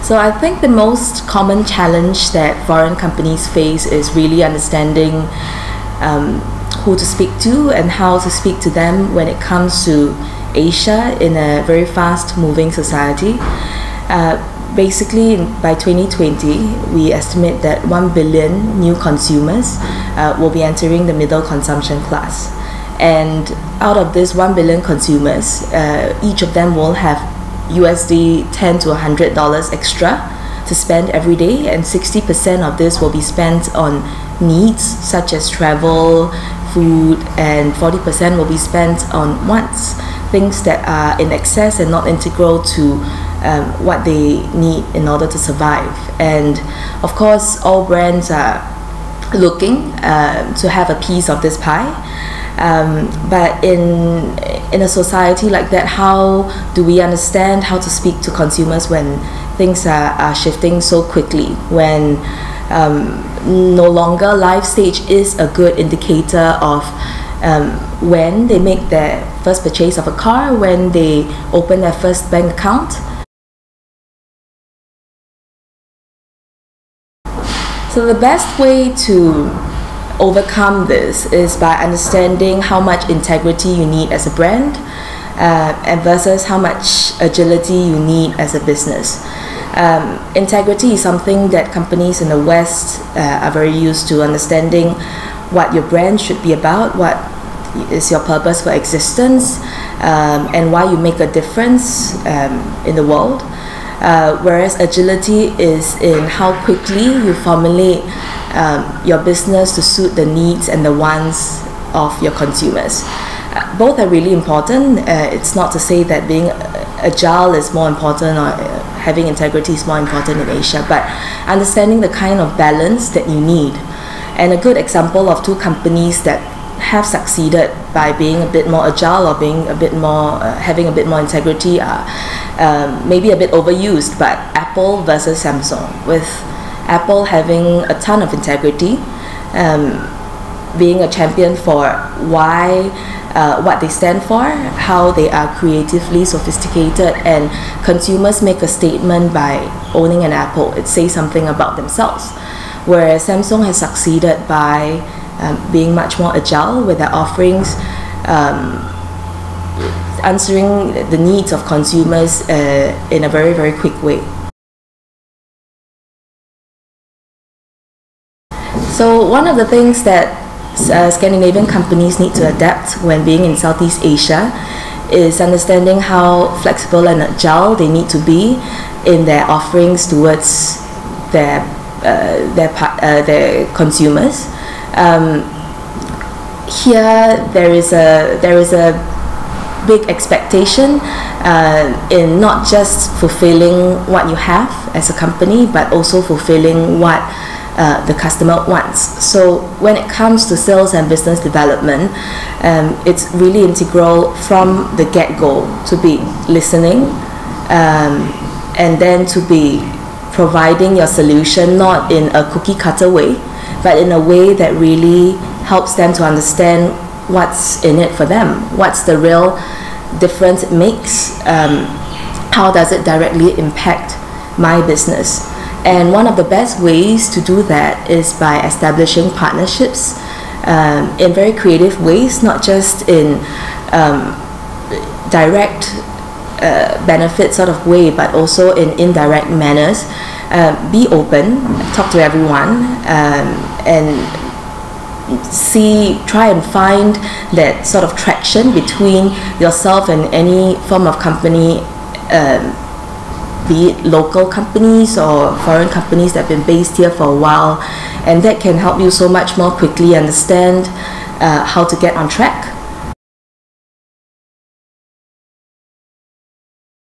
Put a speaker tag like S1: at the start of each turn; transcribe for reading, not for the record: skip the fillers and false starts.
S1: So I think the most common challenge that foreign companies face is really understanding who to speak to and how to speak to them when it comes to Asia in a very fast-moving society. Basically, by 2020, we estimate that 1 billion new consumers will be entering the middle consumption class. And out of this 1 billion consumers, each of them will have USD $10 to $100 extra to spend every day, and 60% of this will be spent on needs such as travel, food, and 40% will be spent on wants, things that are in excess and not integral to what they need in order to survive. And of course, all brands are looking to have a piece of this pie. But in a society like that, how do we understand how to speak to consumers when things are shifting so quickly, when no longer life stage is a good indicator of when they make their first purchase of a car, when they open their first bank account? So the best way to overcome this is by understanding how much integrity you need as a brand and versus how much agility you need as a business. Integrity is something that companies in the West are very used to, understanding what your brand should be about, what is your purpose for existence, and why you make a difference in the world. Whereas agility is in how quickly you formulate your business to suit the needs and the wants of your consumers. Both are really important. It's not to say that being agile is more important or having integrity is more important in Asia, but understanding the kind of balance that you need. And a good example of two companies that have succeeded by being a bit more agile or being a bit more having a bit more integrity are maybe a bit overused, but Apple versus Samsung, with Apple having a ton of integrity, being a champion for why what they stand for, how they are creatively sophisticated, and consumers make a statement by owning an Apple. It says something about themselves. Whereas Samsung has succeeded by being much more agile with their offerings, answering the needs of consumers in a very, very quick way. So one of the things that Scandinavian companies need to adapt when being in Southeast Asia is understanding how flexible and agile they need to be in their offerings towards their consumers. Here there is a big expectation in not just fulfilling what you have as a company, but also fulfilling what the customer wants. So when it comes to sales and business development, it's really integral from the get-go to be listening, and then to be providing your solution not in a cookie cutter way, but in a way that really helps them to understand what's in it for them, what's the real difference it makes, how does it directly impact my business. And one of the best ways to do that is by establishing partnerships in very creative ways, not just in direct benefit sort of way, but also in indirect manners. Be open, talk to everyone, and try and find that sort of traction between yourself and any form of company, be it local companies or foreign companies that have been based here for a while, and that can help you so much more quickly understand how to get on track